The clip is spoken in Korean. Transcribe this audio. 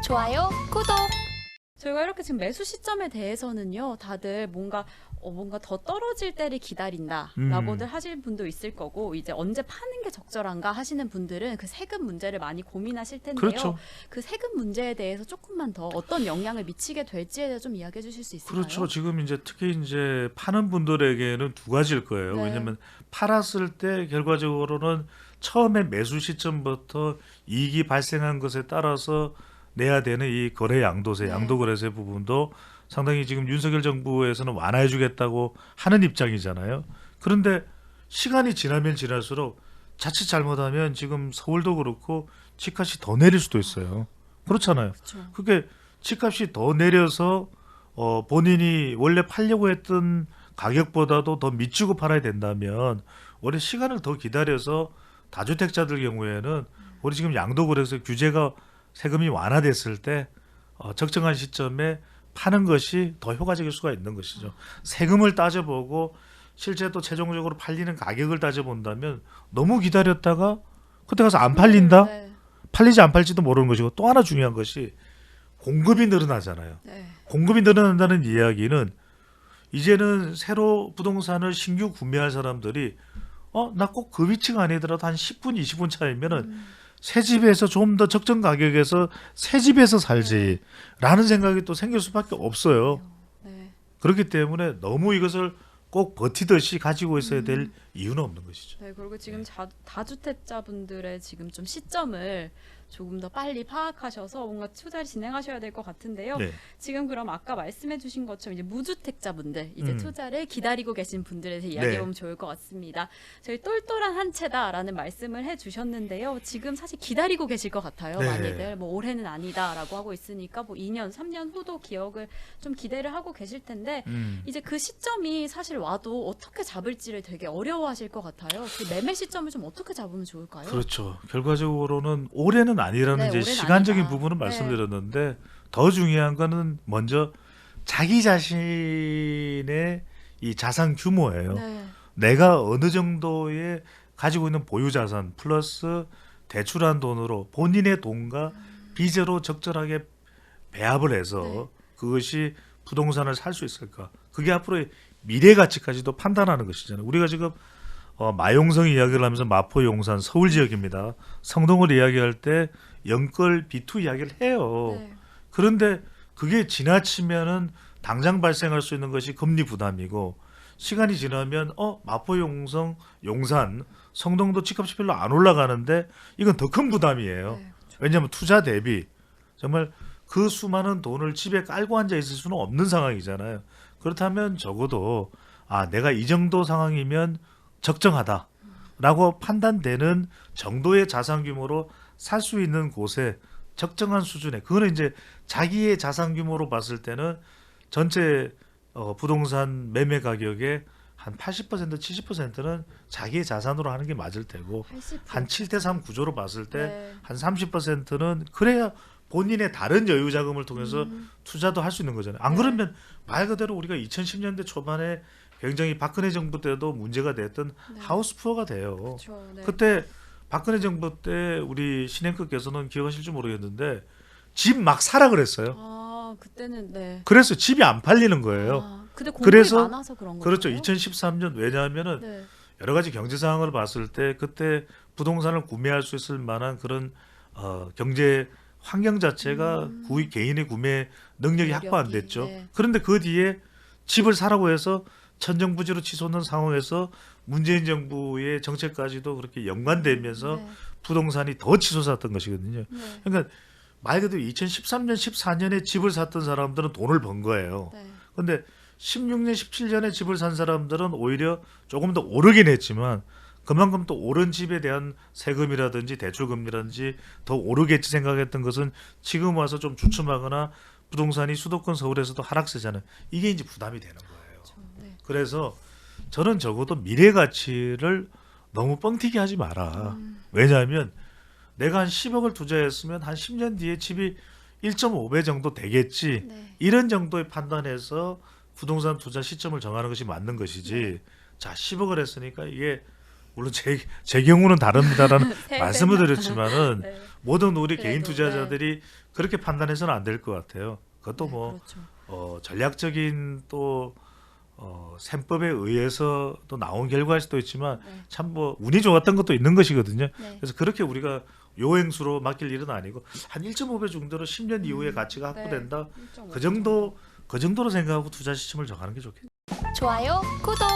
좋아요, 구독. 저희가 이렇게 지금 매수 시점에 대해서는요, 다들 뭔가 더 떨어질 때를 기다린다라고들 하실 분도 있을 거고, 이제 언제 파는 게 적절한가 하시는 분들은 그 세금 문제를 많이 고민하실 텐데요. 그렇죠. 그 세금 문제에 대해서 조금만 더 어떤 영향을 미치게 될지에 대해서 좀 이야기해 주실 수 있을까요? 그렇죠. 지금 이제 특히 이제 파는 분들에게는 두 가지일 거예요. 네. 왜냐하면 팔았을 때 결과적으로는 처음에 매수 시점부터 이익이 발생한 것에 따라서 내야 되는 이 거래 양도세, 네. 양도거래세 부분도 상당히 지금 윤석열 정부에서는 완화해주겠다고 하는 입장이잖아요. 그런데 시간이 지나면 지날수록 자칫 잘못하면 지금 서울도 그렇고 집값이 더 내릴 수도 있어요. 그렇잖아요. 그렇죠. 그게 집값이 더 내려서 본인이 원래 팔려고 했던 가격보다도 더 미치고 팔아야 된다면 원래 시간을 더 기다려서 다주택자들 경우에는 우리 지금 양도거래세 규제가 세금이 완화됐을 때 적정한 시점에 파는 것이 더 효과적일 수가 있는 것이죠. 세금을 따져보고 실제 또 최종적으로 팔리는 가격을 따져본다면 너무 기다렸다가 그때 가서 안 팔린다? 네. 팔리지 안 팔지도 모르는 것이고, 또 하나 중요한 것이 공급이 늘어나잖아요. 네. 공급이 늘어난다는 이야기는 이제는 새로 부동산을 신규 구매할 사람들이 나 꼭 그 위치가 아니더라도 한 10분, 20분 차이면은 새 집에서 좀 더 적정 가격에서 새 집에서 살지라는 생각이 또 생길 수밖에 없어요. 네. 그렇기 때문에 너무 이것을 꼭 버티듯이 가지고 있어야 될 이유는 없는 것이죠. 네, 그리고 지금 다주택자분들의 지금 좀 시점을 조금 더 빨리 파악하셔서 뭔가 투자를 진행하셔야 될 것 같은데요. 네. 지금 그럼 아까 말씀해주신 것처럼 이제 무주택자분들, 이제 음. 투자를 기다리고 계신 분들에 대해서 이야기해보면 좋을 것 같습니다. 저희 똘똘한 한 채다라는 말씀을 해주셨는데요. 지금 사실 기다리고 계실 것 같아요. 네. 많이들 뭐 올해는 아니다라고 하고 있으니까 뭐 2년, 3년 후도 기억을 좀 기대를 하고 계실 텐데 이제 그 시점이 사실 와도 어떻게 잡을지를 되게 어려워하실 것 같아요. 그 매매 시점을 좀 어떻게 잡으면 좋을까요? 그렇죠. 결과적으로는 올해는 아니라는 네, 이제 올해는 시간적인 아니다. 부분은 네. 말씀드렸는데 더 중요한 거는 먼저 자기 자신의 이 자산 규모예요. 네. 내가 어느 정도의 가지고 있는 보유 자산 플러스 대출한 돈으로 본인의 돈과 빚으로 적절하게 배합을 해서 네. 그것이 부동산을 살 수 있을까? 그게 앞으로의 미래 가치까지도 판단하는 것이잖아요. 우리가 지금 마용성 이야기를 하면서 마포, 용산, 서울 지역입니다. 성동을 이야기할 때 영끌 B2 이야기를 해요. 네. 그런데 그게 지나치면은 당장 발생할 수 있는 것이 금리 부담이고, 시간이 지나면 마포, 용산, 성동도 집값이 별로 안 올라가는데 이건 더 큰 부담이에요. 네, 그렇죠. 왜냐하면 투자 대비 정말 그 수많은 돈을 집에 깔고 앉아 있을 수는 없는 상황이잖아요. 그렇다면 적어도 내가 이 정도 상황이면 적정하다라고 판단되는 정도의 자산 규모로 살 수 있는 곳에 적정한 수준에, 그거는 이제 자기의 자산 규모로 봤을 때는 전체 부동산 매매 가격의 한 80% 70%는 자기의 자산으로 하는 게 맞을 테고, 80%. 한 7대3 구조로 봤을 때 네. 한 30%는 그래야 본인의 다른 여유 자금을 통해서 투자도 할 수 있는 거잖아요. 안 네. 그러면 말 그대로 우리가 2010년대 초반에 굉장히 박근혜 정부 때도 문제가 됐던 네. 하우스 푸어가 돼요. 그렇죠. 네. 그때 박근혜 정부 때 우리 신행급께서는 기억하실지 모르겠는데 집 막 사라 그랬어요. 그때는 네. 그래서 집이 안 팔리는 거예요. 근데 공급이 그래서 많아서 그런 거죠. 그렇죠. 2013년 왜냐하면은 네. 여러 가지 경제 상황을 봤을 때 그때 부동산을 구매할 수 있을 만한 그런 경제 환경 자체가 개인의 구매 능력이 확보 안 됐죠. 네. 그런데 그 뒤에 집을 사라고 해서 천정부지로 치솟는 상황에서 문재인 정부의 정책까지도 그렇게 연관되면서 네. 부동산이 더 치솟았던 것이거든요. 네. 그러니까 말 그대로 2013년, 14년에 집을 샀던 사람들은 돈을 번 거예요. 네. 근데 16년, 17년에 집을 산 사람들은 오히려 조금 더 오르긴 했지만 그만큼 또 오른 집에 대한 세금이라든지 대출금리라든지 더 오르겠지 생각했던 것은 지금 와서 좀 주춤하거나 부동산이 수도권 서울에서도 하락세잖아요. 이게 이제 부담이 되는 거예요. 그렇죠. 네. 그래서 저는 적어도 미래 가치를 너무 뻥튀기 하지 마라. 왜냐하면 내가 한 10억을 투자했으면 한 10년 뒤에 집이 1.5배 정도 되겠지. 네. 이런 정도의 판단에서 부동산 투자 시점을 정하는 것이 맞는 것이지. 자, 10억을 했으니까 이게 물론 제 경우는 다릅니다라는 세 말씀을 배나. 드렸지만은 네. 모든 우리 개인 그래도, 투자자들이 그렇게 판단해서는 안 될 것 같아요. 그것도 네, 뭐 그렇죠. 전략적인 또 셈법에 의해서 또 나온 결과일 수도 있지만 네. 참 뭐 운이 좋았던 것도 있는 것이거든요. 네. 그래서 그렇게 우리가 요행수로 맡길 일은 아니고 한 1.5배 정도로 10년 이후에 가치가 네. 확보된다. 1.5. 그 정도로 생각하고 투자 시점을 정하는 게 좋겠죠. 좋아요, 구독.